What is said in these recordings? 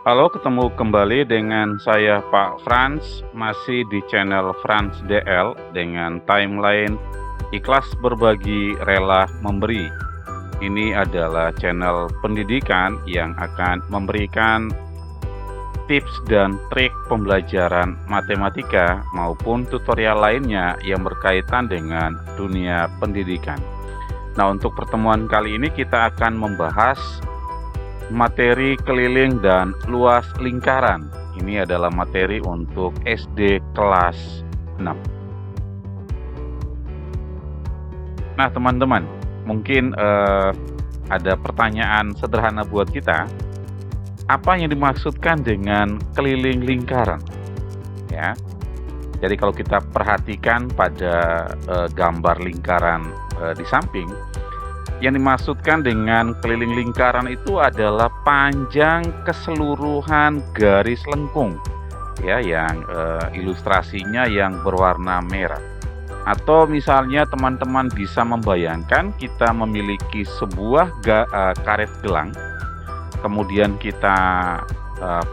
Halo, ketemu kembali dengan saya Pak Frans, masih di channel Frans DL dengan timeline ikhlas berbagi, rela memberi. Ini adalah channel pendidikan yang akan memberikan tips dan trik pembelajaran matematika maupun tutorial lainnya yang berkaitan dengan dunia pendidikan. Nah, untuk pertemuan kali ini kita akan membahas materi keliling dan luas lingkaran. Ini adalah materi untuk SD kelas 6. Nah, teman-teman, mungkin ada pertanyaan sederhana buat kita. Apa yang dimaksudkan dengan keliling lingkaran? Ya. Jadi kalau kita perhatikan pada gambar lingkaran di samping, yang dimaksudkan dengan keliling lingkaran itu adalah panjang keseluruhan garis lengkung, ya, yang ilustrasinya yang berwarna merah. Atau misalnya teman-teman bisa membayangkan kita memiliki sebuah karet gelang, kemudian kita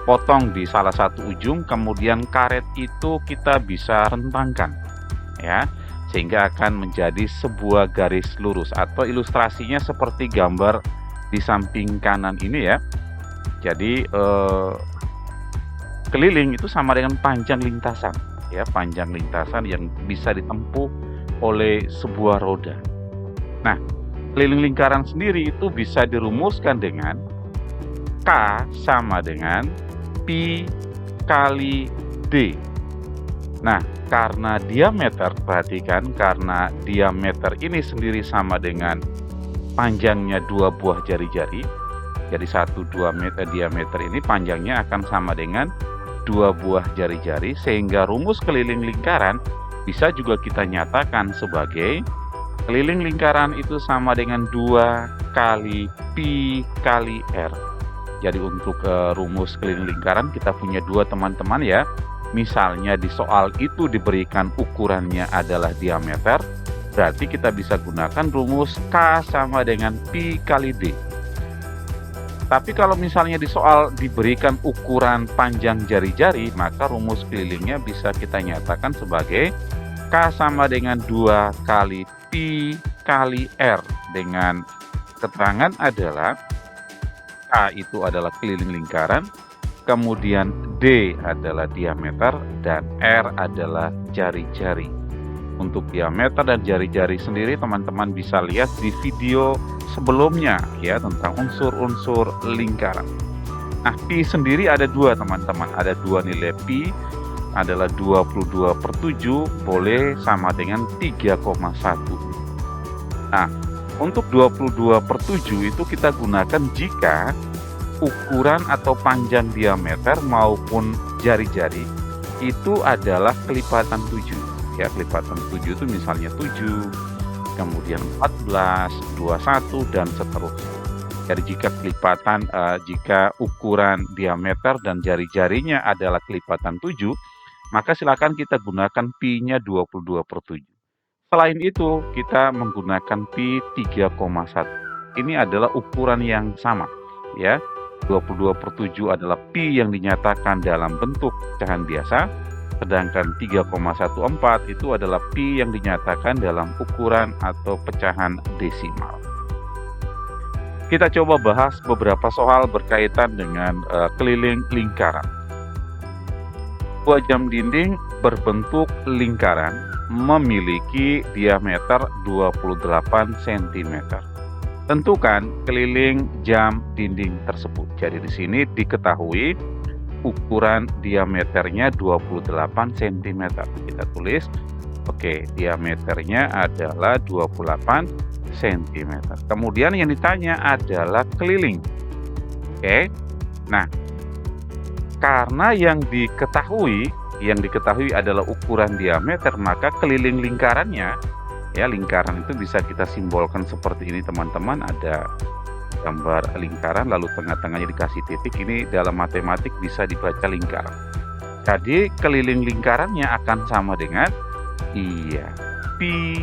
potong di salah satu ujung, kemudian karet itu kita bisa rentangkan, ya, sehingga akan menjadi sebuah garis lurus, atau ilustrasinya seperti gambar di samping kanan ini ya. Jadi keliling itu sama dengan panjang lintasan, ya, panjang lintasan yang bisa ditempuh oleh sebuah roda. Nah, keliling lingkaran sendiri itu bisa dirumuskan dengan K sama dengan Pi kali D. Nah, karena diameter, perhatikan, karena diameter ini sendiri sama dengan panjangnya dua buah jari-jari. Jadi 1-2 meter diameter ini panjangnya akan sama dengan dua buah jari-jari, sehingga rumus keliling lingkaran bisa juga kita nyatakan sebagai keliling lingkaran itu sama dengan 2 kali Pi kali R. Jadi untuk rumus keliling lingkaran kita punya dua, teman-teman ya. Misalnya di soal itu diberikan ukurannya adalah diameter, berarti kita bisa gunakan rumus K sama dengan Pi kali D. Tapi kalau misalnya di soal diberikan ukuran panjang jari-jari, maka rumus kelilingnya bisa kita nyatakan sebagai K sama dengan 2 kali Pi kali R, dengan keterangan adalah K itu adalah keliling lingkaran, kemudian D adalah diameter, dan R adalah jari-jari. Untuk diameter dan jari-jari sendiri teman-teman bisa lihat di video sebelumnya ya, tentang unsur-unsur lingkaran. Nah, Pi sendiri ada dua, teman-teman. Ada dua nilai Pi, adalah 22/7 boleh sama dengan 3,1. Nah, untuk 22/7 itu kita gunakan jika ukuran atau panjang diameter maupun jari-jari itu adalah kelipatan 7. Ya, kelipatan 7 itu misalnya 7, kemudian 14, 21 dan seterusnya. Jadi jika ukuran diameter dan jari-jarinya adalah kelipatan 7, maka silakan kita gunakan Pi-nya 22/7. Selain itu, kita menggunakan Pi 3,1. Ini adalah ukuran yang sama, ya. 22/7 adalah Pi yang dinyatakan dalam bentuk pecahan biasa, sedangkan 3,14 itu adalah Pi yang dinyatakan dalam ukuran atau pecahan desimal. Kita coba bahas beberapa soal berkaitan dengan keliling lingkaran. Sebuah jam dinding berbentuk lingkaran memiliki diameter 28 cm. Tentukan keliling jam dinding tersebut. Jadi di sini diketahui ukuran diameternya 28 cm. Kita tulis, oke, diameternya adalah 28 cm. Kemudian yang ditanya adalah keliling. Oke. Nah, karena yang diketahui adalah ukuran diameter, maka keliling lingkarannya, ya, lingkaran itu bisa kita simbolkan seperti ini, teman-teman. Ada gambar lingkaran lalu tengah-tengahnya dikasih titik. Ini dalam matematik bisa dibaca lingkaran. Jadi keliling lingkarannya akan sama dengan Pi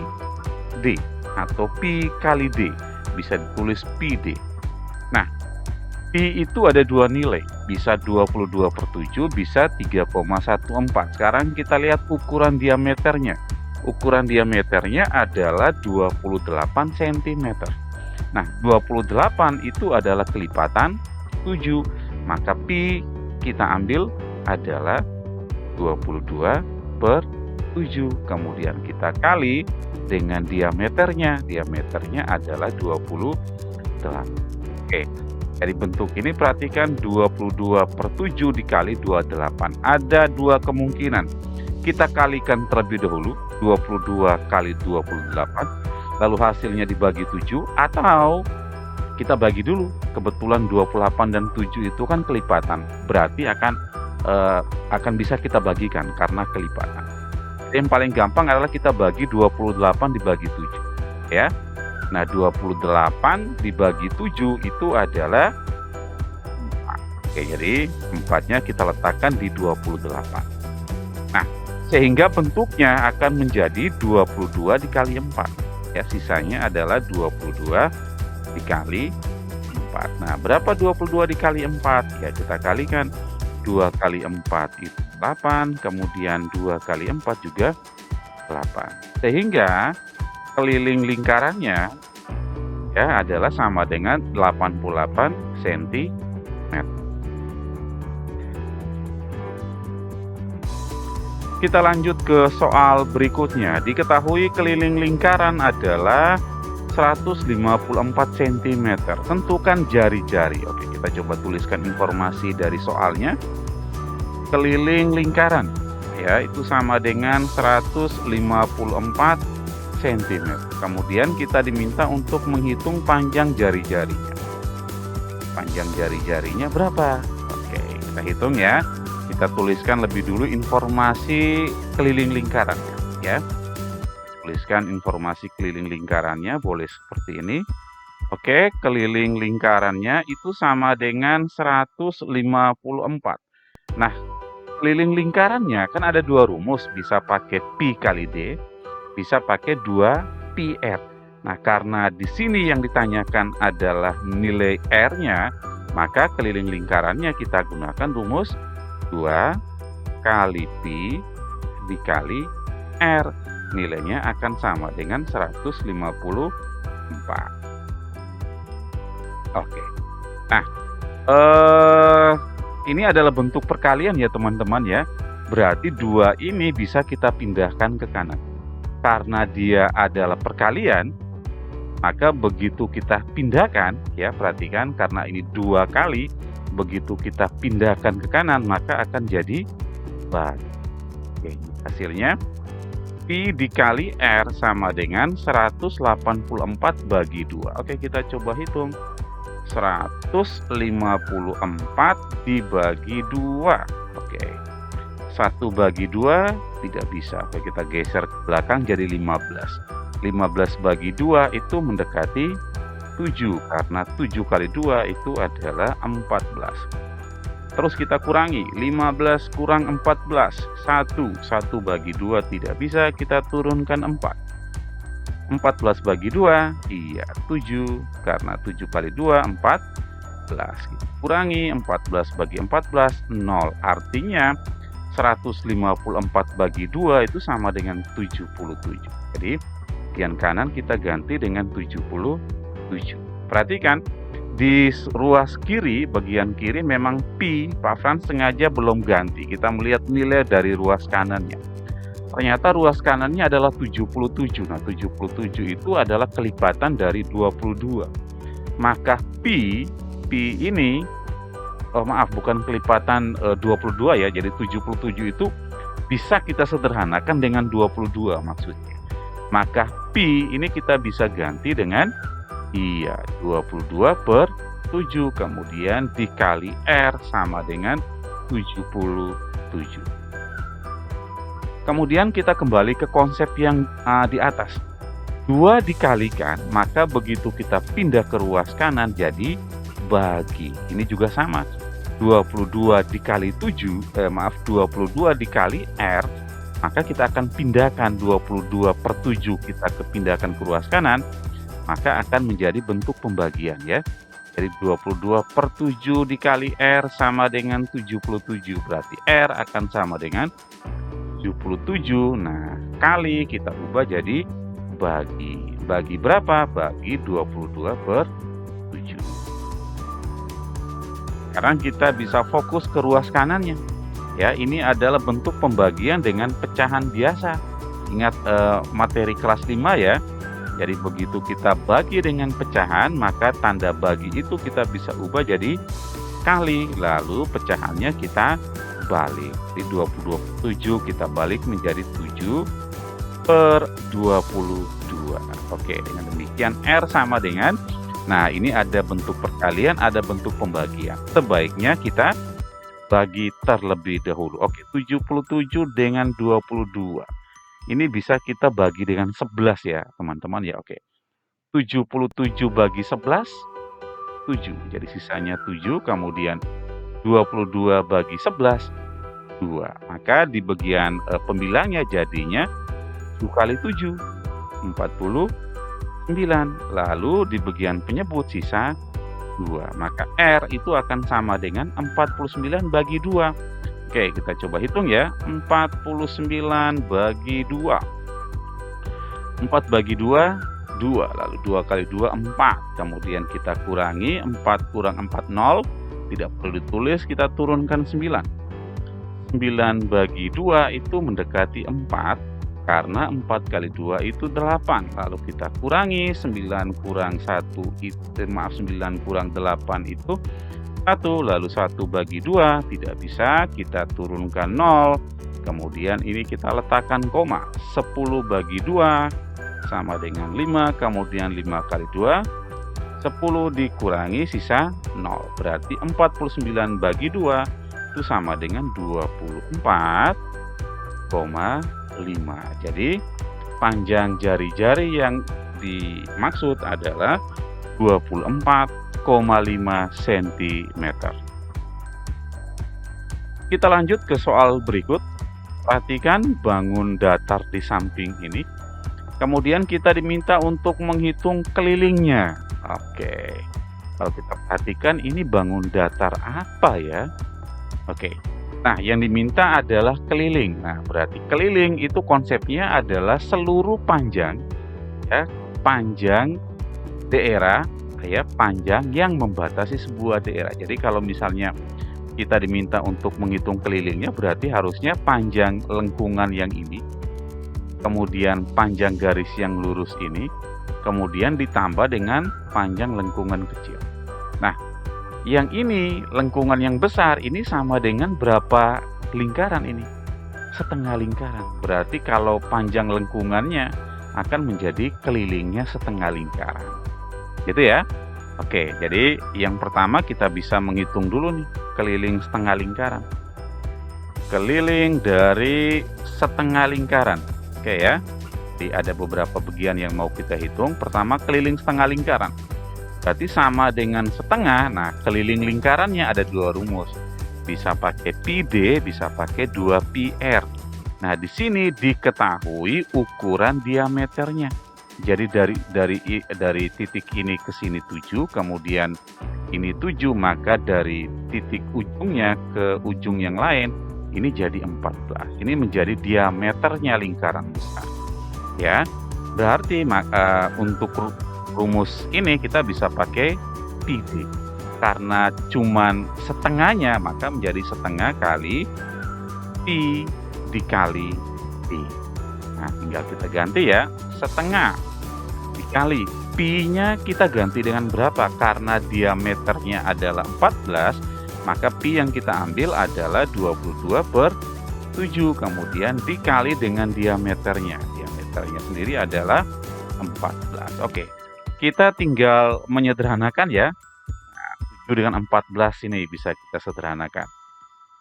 D atau Pi kali D, bisa ditulis Pi D. Nah, Pi itu ada 2 nilai, bisa 22/7, bisa 3,14. Sekarang kita lihat ukuran diameternya. Ukuran diameternya adalah 28 cm. Nah, 28 itu adalah kelipatan 7, maka Pi kita ambil adalah 22/7. Kemudian kita kali dengan diameternya. Diameternya adalah 28. Oke. Dari bentuk ini perhatikan 22/7 dikali 28. Ada 2 kemungkinan. Kita kalikan terlebih dahulu 22 kali 28, lalu hasilnya dibagi 7, atau kita bagi dulu. Kebetulan 28 dan 7 itu kan kelipatan, berarti akan bisa kita bagikan karena kelipatan. Yang paling gampang adalah kita bagi 28 dibagi 7, ya. Nah, 28 dibagi 7 itu adalah 4. Oke, jadi 4-nya kita letakkan di 28. Nah, sehingga bentuknya akan menjadi 22 dikali 4. Ya, sisanya adalah 22 dikali 4. Nah, berapa 22 dikali 4? Ya, kita kalikan. 2 kali 4 itu 8, kemudian 2 kali 4 juga 8. Sehingga keliling lingkarannya ya adalah sama dengan 88 cm. Kita lanjut ke soal berikutnya. Diketahui keliling lingkaran adalah 154 cm. Tentukan jari-jari. Oke, kita coba tuliskan informasi dari soalnya. Keliling lingkaran ya itu sama dengan 154 cm. Kemudian kita diminta untuk menghitung panjang jari-jarinya. Panjang jari-jarinya berapa? Oke, kita hitung ya. Kita tuliskan lebih dulu informasi keliling lingkarannya ya. Tuliskan informasi keliling lingkarannya, boleh seperti ini. Oke, keliling lingkarannya itu sama dengan 154. Nah, keliling lingkarannya kan ada 2 rumus, bisa pakai Pi kali D, bisa pakai 2πr. Nah, karena di sini yang ditanyakan adalah nilai R-nya, maka keliling lingkarannya kita gunakan rumus 2 kali Pi dikali R. Nilainya akan sama dengan 154. Oke. Nah, ini adalah bentuk perkalian ya teman-teman ya. Berarti 2 ini bisa kita pindahkan ke kanan. Karena dia adalah perkalian, maka begitu kita pindahkan ya, perhatikan karena ini 2 kali, begitu kita pindahkan ke kanan maka akan jadi bagi. Oke, hasilnya Pi dikali R sama dengan 184 bagi 2. Oke, kita coba hitung. 154 dibagi 2. Oke. 1 bagi 2 tidak bisa. Oke, kita geser ke belakang jadi 15. 15 bagi 2 itu mendekati 7 karena 7 kali 2 itu adalah 14. Terus kita kurangi, 15 kurang 14, 1 bagi 2 tidak bisa, kita turunkan 4. 14 bagi 2, iya 7, karena 7 kali 2, 14. Kita kurangi, 14 bagi 14, 0. Artinya 154 bagi 2 itu sama dengan 77. Jadi, bagian kanan kita ganti dengan 77. Perhatikan, di ruas kiri, bagian kiri memang Pi, Pak Frans sengaja belum ganti. Kita melihat nilai dari ruas kanannya. Ternyata ruas kanannya adalah 77. Nah, 77 itu adalah kelipatan dari 22. Maka Pi ini, bukan kelipatan 22 ya. Jadi 77 itu bisa kita sederhanakan dengan 22 maksudnya. Maka Pi ini kita bisa ganti dengan 22/7, kemudian dikali R sama dengan 77. Kemudian kita kembali ke konsep yang di atas. 2 dikalikan, maka begitu kita pindah ke ruas kanan jadi bagi. Ini juga sama. 22 dikali 22 dikali R, maka kita akan pindahkan 22/7 kita pindahkan ke ruas kanan, maka akan menjadi bentuk pembagian ya. Jadi 22/7 dikali R sama dengan 77. Berarti R akan sama dengan 77. Nah, kali kita ubah jadi bagi. Bagi berapa? Bagi 22/7. Sekarang kita bisa fokus ke ruas kanannya. Ya, ini adalah bentuk pembagian dengan pecahan biasa. Ingat materi kelas 5 ya. Jadi begitu kita bagi dengan pecahan, maka tanda bagi itu kita bisa ubah jadi kali. Lalu pecahannya kita balik. Di 22/7 kita balik menjadi 7/22. Oke, dengan demikian R sama dengan, nah ini ada bentuk perkalian, ada bentuk pembagian. Sebaiknya kita bagi terlebih dahulu. Oke, 77 dengan 22. Ini bisa kita bagi dengan 11 ya, teman-teman ya. Oke. 77 bagi 11, 7. Jadi sisanya 7, kemudian 22 bagi 11, 2. Maka di bagian pembilangnya jadinya 7 kali 7, 49. Lalu di bagian penyebut sisa 2. Maka R itu akan sama dengan 49 bagi 2. Oke, kita coba hitung ya. 49 bagi 2. 4 bagi 2, 2. Lalu 2 kali 2, 4. Kemudian kita kurangi, 4 kurang 4, 0. Tidak perlu ditulis, kita turunkan 9. 9 bagi 2 itu mendekati 4. Karena 4 kali 2 itu 8. Lalu kita kurangi, 9 kurang 1, 9 kurang 8 itu 1, lalu 1 bagi 2 tidak bisa, kita turunkan 0. Kemudian ini kita letakkan koma. 10 bagi 2 sama dengan 5, kemudian 5 kali 2, 10 dikurangi sisa 0. Berarti 49 bagi 2 itu sama dengan 24,5. Jadi panjang jari-jari yang dimaksud adalah 24,5 cm. Kita lanjut ke soal berikut. Perhatikan bangun datar di samping ini. Kemudian kita diminta untuk menghitung kelilingnya. Oke. Kalau kita perhatikan ini bangun datar apa ya? Oke. Nah, yang diminta adalah keliling. Nah, berarti keliling itu konsepnya adalah seluruh panjang ya, panjang daerah ya, panjang yang membatasi sebuah daerah. Jadi kalau misalnya kita diminta untuk menghitung kelilingnya, berarti harusnya panjang lengkungan yang ini, kemudian panjang garis yang lurus ini, kemudian ditambah dengan panjang lengkungan kecil. Nah, yang ini lengkungan yang besar ini sama dengan berapa lingkaran ini? Setengah lingkaran. Berarti kalau panjang lengkungannya akan menjadi kelilingnya setengah lingkaran. Gitu ya. Oke, jadi yang pertama kita bisa menghitung dulu nih keliling setengah lingkaran. Keliling dari setengah lingkaran. Oke ya. Jadi ada beberapa bagian yang mau kita hitung. Pertama keliling setengah lingkaran. Berarti sama dengan setengah. Nah, keliling lingkarannya ada dua rumus. Bisa pakai pi d, bisa pakai 2πr. Nah, di sini diketahui ukuran diameternya. Jadi dari titik ini ke sini 7, kemudian ini 7, maka dari titik ujungnya ke ujung yang lain ini jadi 14. Ini menjadi diameternya lingkaran besar. Ya. Berarti untuk rumus ini kita bisa pakai pi d. Karena cuman setengahnya, maka menjadi setengah kali pi dikali d. Nah, tinggal kita ganti ya. Setengah dikali pi-nya kita ganti dengan berapa? Karena diameternya adalah 14, maka pi yang kita ambil adalah 22/7. Kemudian dikali dengan diameternya. Diameternya sendiri adalah 14. Oke. Kita tinggal menyederhanakan ya. Nah, 7 dengan 14 ini bisa kita sederhanakan.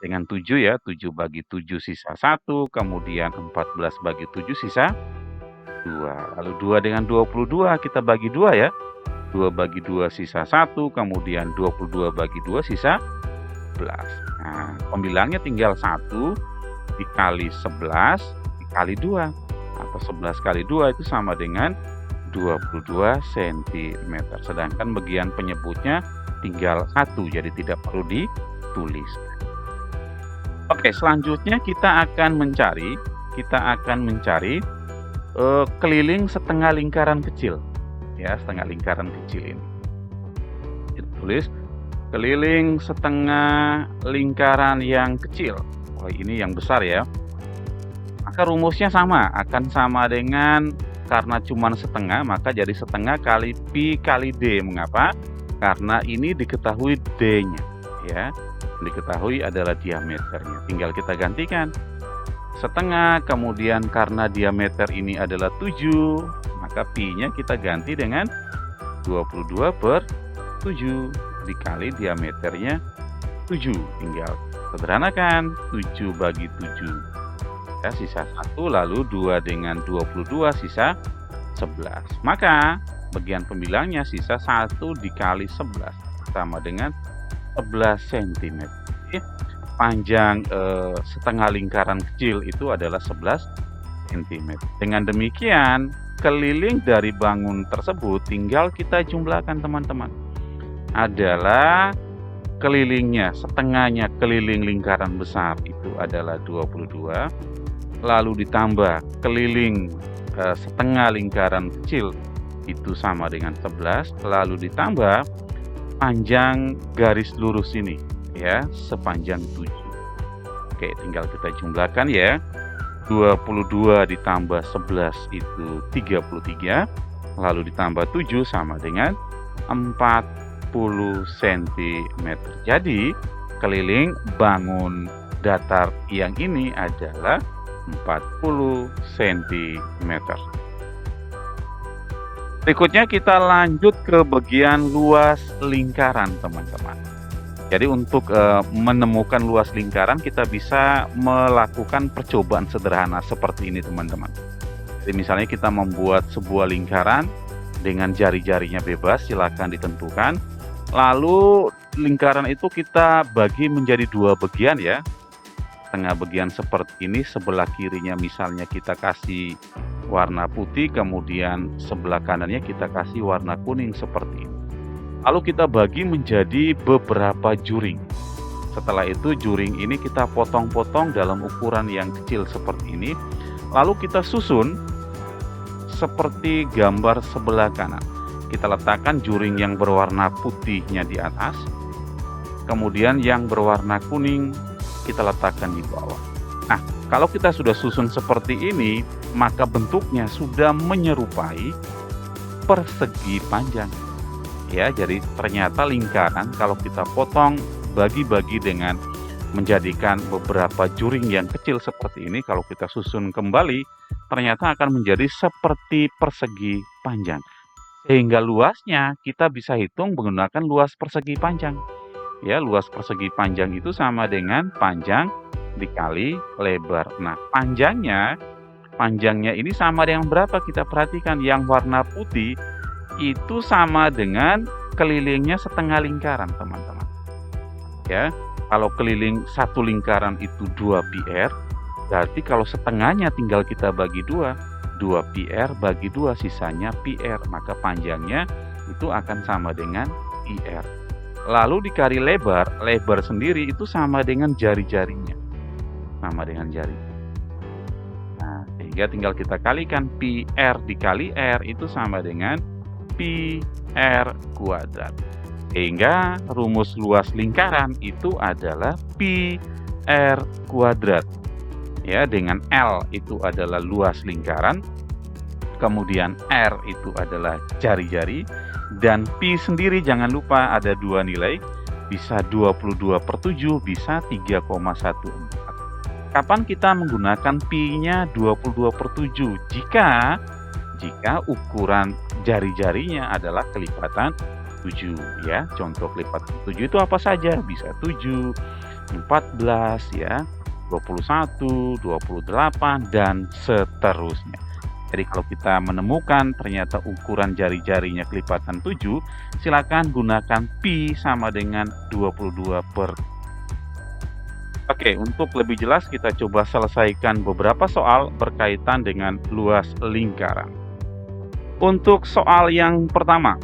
Dengan 7 ya, 7 bagi 7 sisa 1, kemudian 14 bagi 7 sisa 2. Lalu 2 dengan 22 kita bagi 2 ya. 2 bagi 2 sisa 1, kemudian 22 bagi 2 sisa 11. Nah, pembilangnya tinggal 1 dikali 11 dikali 2. Atau 11 kali 2 itu sama dengan 22 cm. Sedangkan bagian penyebutnya tinggal satu, jadi tidak perlu ditulis. Oke, selanjutnya kita akan mencari keliling setengah lingkaran kecil, ya, setengah lingkaran kecil ini. Kita tulis keliling setengah lingkaran yang kecil. Oh, ini yang besar ya. Maka rumusnya akan sama dengan, karena cuma setengah, maka jadi setengah kali pi kali d. Mengapa? Karena ini diketahui d-nya, ya. Diketahui adalah diameternya. Tinggal kita gantikan. Setengah, kemudian karena diameter ini adalah 7, maka pi-nya kita ganti dengan 22/7 dikali diameternya 7. Tinggal sederhanakan, 7 bagi 7. Ya, sisa 1, lalu 2 dengan 22, sisa 11. Maka bagian pembilangnya sisa 1 dikali 11, sama dengan 11 cm. Panjang setengah lingkaran kecil itu adalah 11 cm. Dengan demikian, keliling dari bangun tersebut tinggal kita jumlahkan, teman-teman. Adalah kelilingnya, setengahnya keliling lingkaran besar itu adalah 22, lalu ditambah keliling setengah lingkaran kecil itu sama dengan 11, lalu ditambah panjang garis lurus ini, ya, sepanjang 7. Oke, tinggal kita jumlahkan ya. 22 ditambah 11 itu 33, lalu ditambah 7 sama dengan 40 cm. Jadi keliling bangun datar yang ini adalah 40 cm. Berikutnya kita lanjut ke bagian luas lingkaran, teman-teman. Jadi untuk menemukan luas lingkaran, kita bisa melakukan percobaan sederhana seperti ini, teman-teman. Jadi misalnya kita membuat sebuah lingkaran dengan jari-jarinya bebas, silakan ditentukan. Lalu lingkaran itu kita bagi menjadi 2 bagian ya. Tengah bagian seperti ini, sebelah kirinya misalnya kita kasih warna putih, kemudian sebelah kanannya kita kasih warna kuning seperti ini. Lalu kita bagi menjadi beberapa juring. Setelah itu juring ini kita potong-potong dalam ukuran yang kecil seperti ini. Lalu kita susun seperti gambar sebelah kanan. Kita letakkan juring yang berwarna putihnya di atas, kemudian yang berwarna kuning kita letakkan di bawah. Nah, kalau kita sudah susun seperti ini, maka bentuknya sudah menyerupai persegi panjang. Ya, jadi ternyata lingkaran kalau kita potong bagi-bagi dengan menjadikan beberapa juring yang kecil seperti ini, kalau kita susun kembali, ternyata akan menjadi seperti persegi panjang. Sehingga luasnya kita bisa hitung menggunakan luas persegi panjang. Ya, luas persegi panjang itu sama dengan panjang dikali lebar. Nah, panjangnya ini sama dengan berapa? Kita perhatikan yang warna putih itu sama dengan kelilingnya setengah lingkaran, teman-teman. Ya, kalau keliling satu lingkaran itu 2 pi/r, berarti kalau setengahnya tinggal kita bagi 2 pi/r bagi 2, sisanya pi/r, maka panjangnya itu akan sama dengan pi/r. Lalu dikali lebar sendiri itu sama dengan jari-jarinya, sama dengan jari. Nah, sehingga tinggal kita kalikan, pi/r dikali r itu sama dengan pi/r kuadrat. Sehingga rumus luas lingkaran itu adalah pi/r kuadrat. Ya, dengan L itu adalah luas lingkaran, kemudian R itu adalah jari-jari, dan pi sendiri jangan lupa ada 2 nilai, bisa 22/7, bisa 3,14. Kapan kita menggunakan pi-nya 22/7? Jika ukuran jari-jarinya adalah kelipatan 7 ya. Contoh kelipatan 7 itu apa saja? Bisa 7, 14 ya, 21, 28 dan seterusnya. Jadi kalau kita menemukan ternyata ukuran jari-jarinya kelipatan 7, silakan gunakan pi sama dengan 22/. Oke, untuk lebih jelas kita coba selesaikan beberapa soal berkaitan dengan luas lingkaran. Untuk soal yang pertama,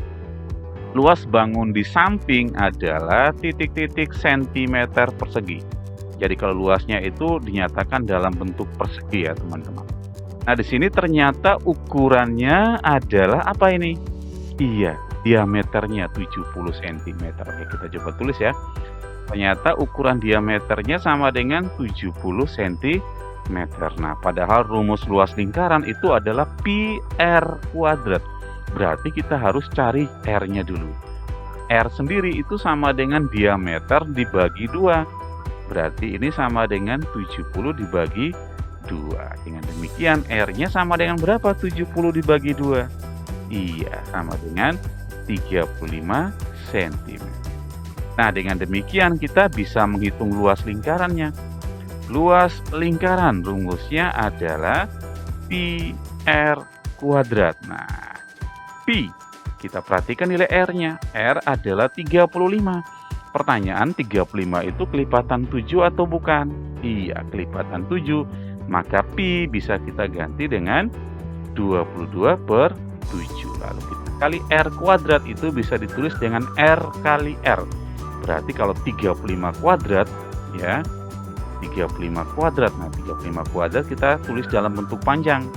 Luas bangun di samping adalah titik-titik sentimeter persegi. Jadi kalau luasnya itu dinyatakan dalam bentuk persegi ya teman-teman. Nah di sini ternyata ukurannya adalah apa ini? Iya, diameternya 70 cm. Oke, kita coba tulis ya. Ternyata ukuran diameternya sama dengan 70 cm. Nah, padahal rumus luas lingkaran itu adalah pi r kuadrat. Berarti kita harus cari R-nya dulu. R sendiri itu sama dengan diameter dibagi 2. Berarti ini sama dengan 70 dibagi 2. Dengan demikian R-nya sama dengan berapa? 70 dibagi 2. Iya, sama dengan 35 cm. Nah, dengan demikian kita bisa menghitung luas lingkarannya. Luas lingkaran rumusnya adalah pi r kuadrat. Nah, pi, kita perhatikan nilai R-nya. R adalah 35. Pertanyaan, 35 itu kelipatan 7 atau bukan? Iya, kelipatan 7. Maka pi bisa kita ganti dengan 22 per 7. Lalu kita kali R kuadrat itu bisa ditulis dengan R kali R. Berarti kalau 35 kuadrat, ya, 35 kuadrat. Nah, 35 kuadrat kita tulis dalam bentuk panjang.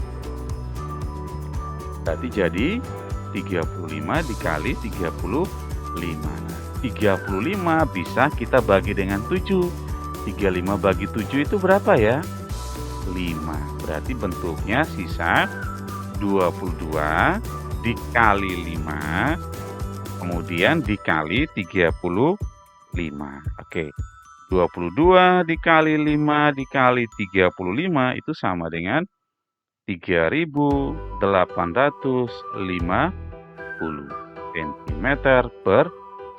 Berarti jadi 35 dikali 35. 35 bisa kita bagi dengan 7. 35 bagi 7 itu berapa ya? 5. Berarti bentuknya sisa 22 dikali 5, kemudian dikali 35. Oke. 22 dikali 5 dikali 35 itu sama dengan 3.850 cm per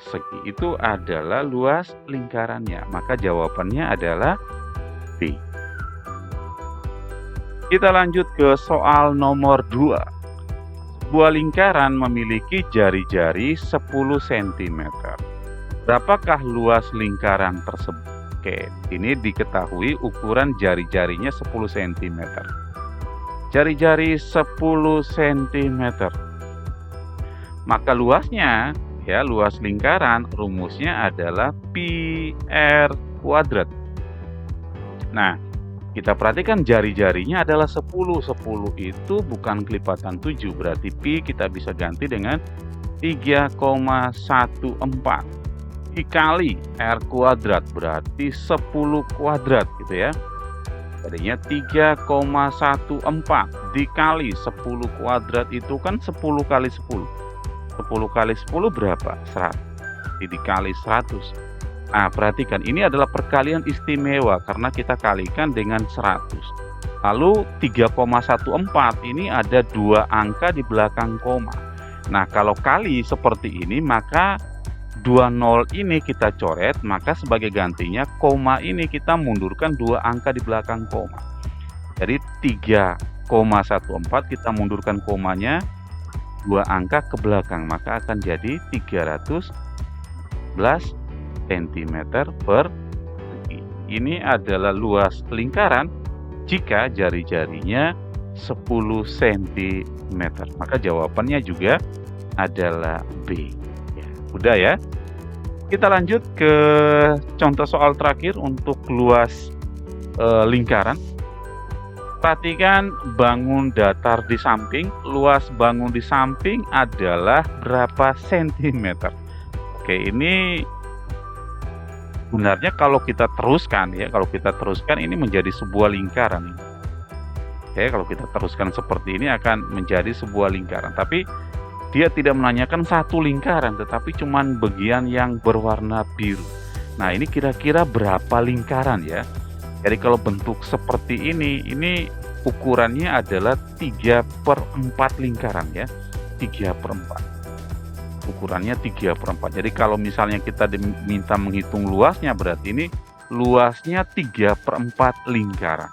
segi. Itu adalah luas lingkarannya. Maka jawabannya adalah B. Kita lanjut ke soal nomor 2. Sebuah lingkaran memiliki jari-jari 10 cm. Berapakah luas lingkaran tersebut? Oke, ini diketahui ukuran jari-jarinya 10 cm. Jari-jari 10 cm. Maka luasnya, ya, luas lingkaran rumusnya adalah pi r kuadrat. Nah, kita perhatikan jari-jarinya adalah 10. 10 itu bukan kelipatan 7, berarti pi kita bisa ganti dengan 3,14 dikali r kuadrat, berarti 10 kuadrat gitu ya. Jadinya 3,14 dikali 10 kuadrat itu kan 10 kali 10. 10 kali 10 berapa? 100. Dikali 100. Nah, perhatikan ini adalah perkalian istimewa karena kita kalikan dengan 100. Lalu 3,14 ini ada 2 angka di belakang koma. Nah, kalau kali seperti ini maka 20 ini kita coret, maka sebagai gantinya koma ini kita mundurkan 2 angka di belakang koma. Jadi 3,14 kita mundurkan komanya 2 angka ke belakang, maka akan jadi 311 cm per segi. Ini adalah luas lingkaran jika jari-jarinya 10 cm. Maka jawabannya juga adalah B. Ya, udah ya. Kita lanjut ke contoh soal terakhir untuk luas lingkaran. Perhatikan bangun datar di samping. Luas bangun di samping adalah berapa sentimeter? Oke, ini sebenarnya kalau kita teruskan ya, ini menjadi sebuah lingkaran. Oke, kalau kita teruskan seperti ini akan menjadi sebuah lingkaran. Tapi dia tidak menanyakan satu lingkaran, tetapi cuman bagian yang berwarna biru. Nah, ini kira-kira berapa lingkaran ya? Jadi kalau bentuk seperti ini ukurannya adalah 3/4 lingkaran ya. 3/4. Ukurannya 3/4. Jadi kalau misalnya kita diminta menghitung luasnya, berarti ini luasnya 3/4 lingkaran.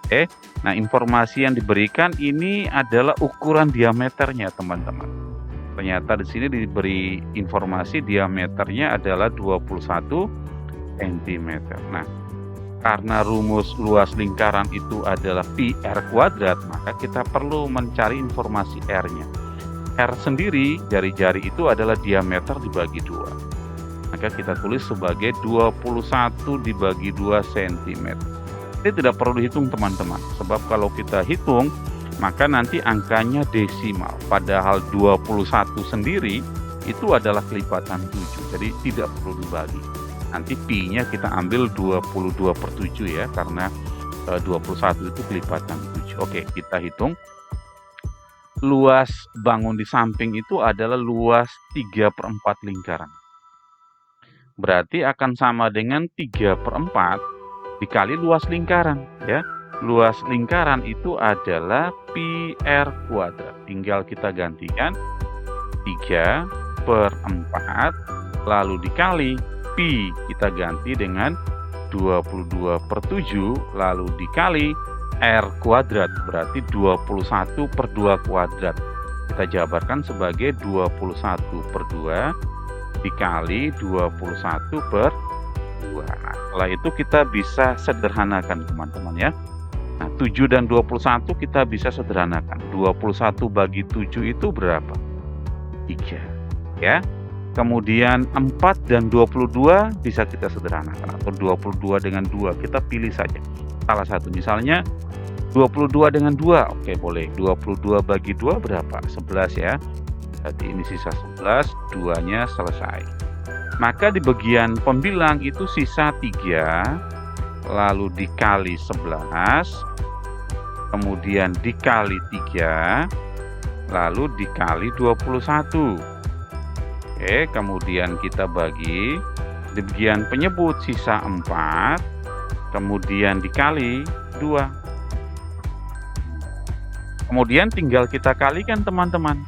Oke. Nah, informasi yang diberikan ini adalah ukuran diameternya, teman-teman. Ternyata di sini diberi informasi diameternya adalah 21 cm. Nah, karena rumus luas lingkaran itu adalah pi r kuadrat, maka kita perlu mencari informasi R-nya. R sendiri, jari-jari itu adalah diameter dibagi 2. Maka kita tulis sebagai 21 dibagi 2 cm. Ini tidak perlu dihitung teman-teman, sebab kalau kita hitung, maka nanti angkanya desimal. Padahal 21 sendiri itu adalah kelipatan 7, jadi tidak perlu dibagi. Nanti pi-nya kita ambil 22/7 ya, karena 21 itu kelipatan 7. Oke, kita hitung. Luas bangun di samping itu adalah luas 3/4 lingkaran. Berarti akan sama dengan 3/4 dikali luas lingkaran ya. Luas lingkaran itu adalah pi r kuadrat. Tinggal kita gantikan 3/4 lalu dikali pi, kita ganti dengan 22/7 lalu dikali R kuadrat, berarti 21/2 kuadrat. Kita jabarkan sebagai 21/2 dikali 21/2. Setelah itu kita bisa sederhanakan teman-teman ya. Nah, 7 dan 21 kita bisa sederhanakan. 21 bagi 7 itu berapa? 3 ya. Kemudian 4 dan 22 bisa kita sederhanakan, atau 22 dengan 2, kita pilih saja salah satu. Misalnya 22 dengan 2, oke boleh. 22 bagi 2 berapa? 11 ya. Jadi ini sisa 11, 2-nya selesai. Maka di bagian pembilang itu sisa 3, lalu dikali 11, kemudian dikali 3, lalu dikali 21. Oke, kemudian kita bagi. Di bagian penyebut sisa 4, kemudian dikali 2. Kemudian tinggal kita kalikan teman-teman.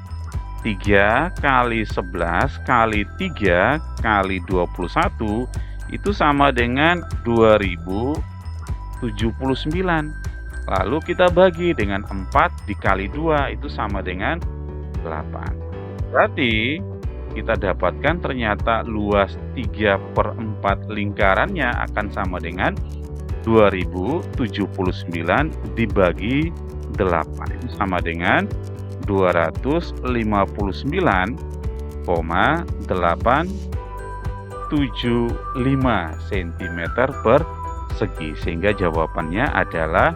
3 kali 11 kali 3 kali 21 itu sama dengan 2079. Lalu kita bagi dengan 4 dikali 2 itu sama dengan 8. Berarti kita dapatkan ternyata luas 3/4 lingkarannya akan sama dengan 2079 dibagi 8. Itu sama dengan 259,875 cm persegi. Sehingga jawabannya adalah,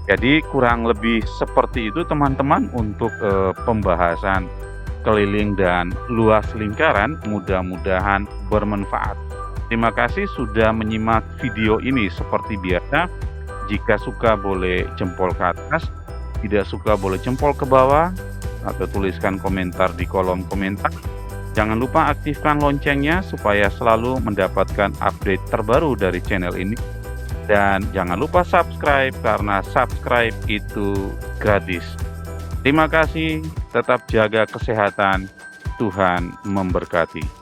jadi kurang lebih seperti itu teman-teman untuk pembahasan keliling dan luas lingkaran. Mudah-mudahan bermanfaat. Terima kasih sudah menyimak video ini. Seperti biasa, jika suka boleh jempol ke atas, tidak suka boleh jempol ke bawah, atau tuliskan komentar di kolom komentar. Jangan lupa aktifkan loncengnya supaya selalu mendapatkan update terbaru dari channel ini. Dan jangan lupa subscribe, karena subscribe itu gratis. Terima kasih, tetap jaga kesehatan, Tuhan memberkati.